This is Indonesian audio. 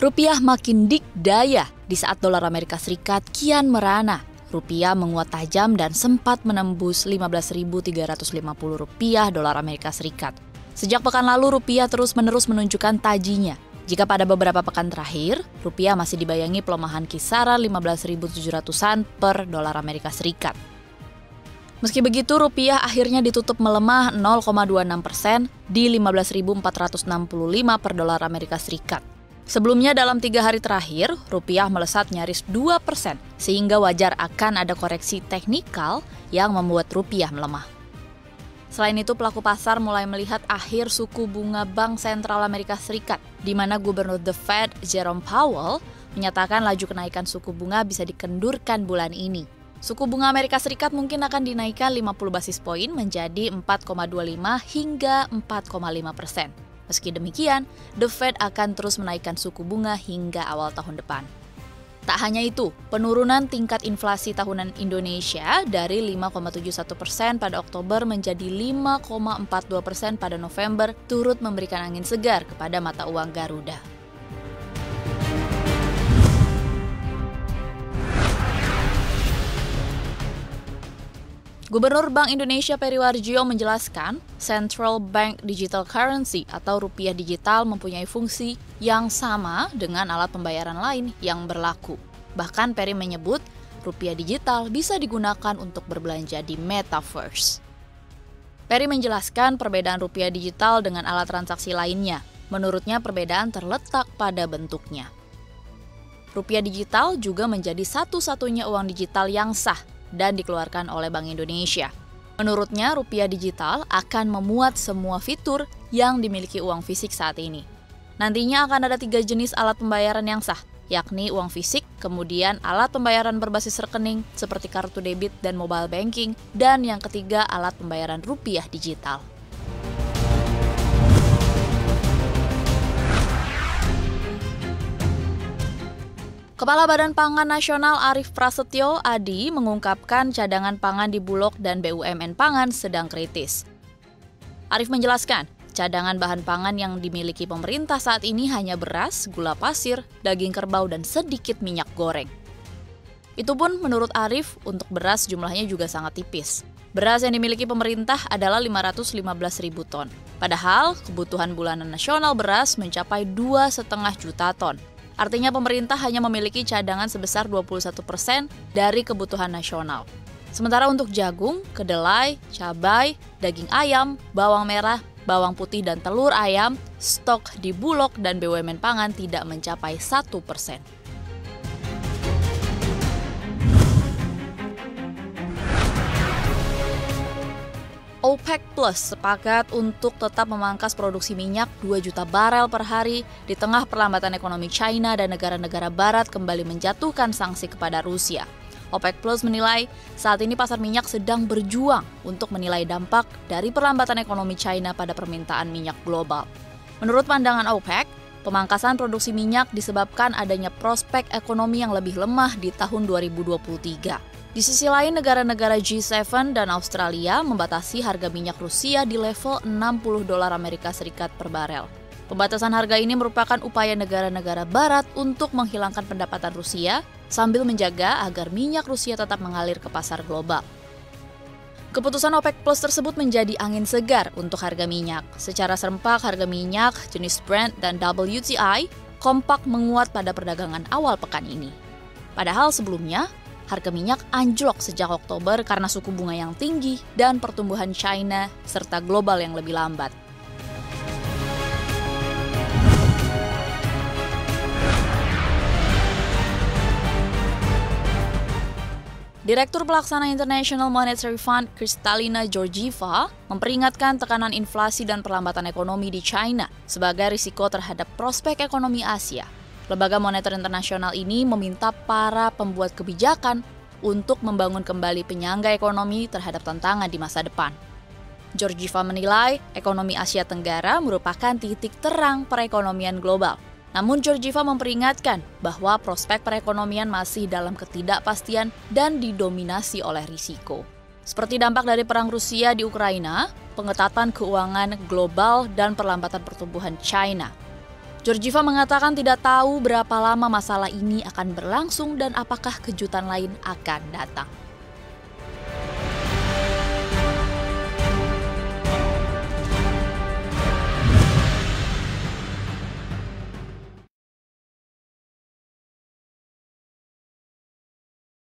Rupiah makin dikdaya di saat dolar Amerika Serikat kian merana. Rupiah menguat tajam dan sempat menembus Rp15.350 dolar Amerika Serikat. Sejak pekan lalu, rupiah terus-menerus menunjukkan tajinya. Jika pada beberapa pekan terakhir, rupiah masih dibayangi pelemahan kisaran 15.700-an per dolar Amerika Serikat. Meski begitu, rupiah akhirnya ditutup melemah 0,26% di 15.465 per dolar Amerika Serikat. Sebelumnya dalam 3 hari terakhir, rupiah melesat nyaris 2%, sehingga wajar akan ada koreksi teknikal yang membuat rupiah melemah. Selain itu, pelaku pasar mulai melihat akhir suku bunga Bank Sentral Amerika Serikat, di mana Gubernur The Fed, Jerome Powell, menyatakan laju kenaikan suku bunga bisa dikendurkan bulan ini. Suku bunga Amerika Serikat mungkin akan dinaikkan 50 basis poin menjadi 4,25 hingga 4,5%. Meski demikian, The Fed akan terus menaikkan suku bunga hingga awal tahun depan. Tak hanya itu, penurunan tingkat inflasi tahunan Indonesia dari 5,71% pada Oktober menjadi 5,42% pada November turut memberikan angin segar kepada mata uang Garuda. Gubernur Bank Indonesia Peri Warjio menjelaskan, Central Bank Digital Currency atau rupiah digital mempunyai fungsi yang sama dengan alat pembayaran lain yang berlaku. Bahkan Peri menyebut, rupiah digital bisa digunakan untuk berbelanja di Metaverse. Peri menjelaskan perbedaan rupiah digital dengan alat transaksi lainnya. Menurutnya perbedaan terletak pada bentuknya. Rupiah digital juga menjadi satu-satunya uang digital yang sah dan dikeluarkan oleh Bank Indonesia. Menurutnya, rupiah digital akan memuat semua fitur yang dimiliki uang fisik saat ini. Nantinya akan ada 3 jenis alat pembayaran yang sah, yakni uang fisik, kemudian alat pembayaran berbasis rekening seperti kartu debit dan mobile banking, dan yang ketiga alat pembayaran rupiah digital. Kepala Badan Pangan Nasional Arief Prasetyo Adi mengungkapkan cadangan pangan di Bulog dan BUMN Pangan sedang kritis. Arief menjelaskan, cadangan bahan pangan yang dimiliki pemerintah saat ini hanya beras, gula pasir, daging kerbau, dan sedikit minyak goreng. Itu pun menurut Arief, untuk beras jumlahnya juga sangat tipis. Beras yang dimiliki pemerintah adalah 515.000 ton. Padahal kebutuhan bulanan nasional beras mencapai 2,5 juta ton. Artinya pemerintah hanya memiliki cadangan sebesar 21% dari kebutuhan nasional. Sementara untuk jagung, kedelai, cabai, daging ayam, bawang merah, bawang putih, dan telur ayam, stok di Bulog dan BUMN Pangan tidak mencapai 1%. OPEC Plus sepakat untuk tetap memangkas produksi minyak 2 juta barel per hari di tengah perlambatan ekonomi China dan negara-negara barat kembali menjatuhkan sanksi kepada Rusia. OPEC Plus menilai saat ini pasar minyak sedang berjuang untuk menilai dampak dari perlambatan ekonomi China pada permintaan minyak global. Menurut pandangan OPEC, pemangkasan produksi minyak disebabkan adanya prospek ekonomi yang lebih lemah di tahun 2023. Di sisi lain, negara-negara G7 dan Australia membatasi harga minyak Rusia di level 60 dolar Amerika Serikat per barel. Pembatasan harga ini merupakan upaya negara-negara barat untuk menghilangkan pendapatan Rusia sambil menjaga agar minyak Rusia tetap mengalir ke pasar global. Keputusan OPEC Plus tersebut menjadi angin segar untuk harga minyak. Secara serempak, harga minyak jenis Brent dan WTI kompak menguat pada perdagangan awal pekan ini. Padahal sebelumnya, harga minyak anjlok sejak Oktober karena suku bunga yang tinggi dan pertumbuhan China serta global yang lebih lambat. Direktur Pelaksana International Monetary Fund, Kristalina Georgieva, memperingatkan tekanan inflasi dan perlambatan ekonomi di China sebagai risiko terhadap prospek ekonomi Asia. Lembaga Moneter Internasional ini meminta para pembuat kebijakan untuk membangun kembali penyangga ekonomi terhadap tantangan di masa depan. Georgieva menilai ekonomi Asia Tenggara merupakan titik terang perekonomian global. Namun Georgieva memperingatkan bahwa prospek perekonomian masih dalam ketidakpastian dan didominasi oleh risiko. Seperti dampak dari perang Rusia di Ukraina, pengetatan keuangan global, dan perlambatan pertumbuhan China. Georgieva mengatakan tidak tahu berapa lama masalah ini akan berlangsung dan apakah kejutan lain akan datang.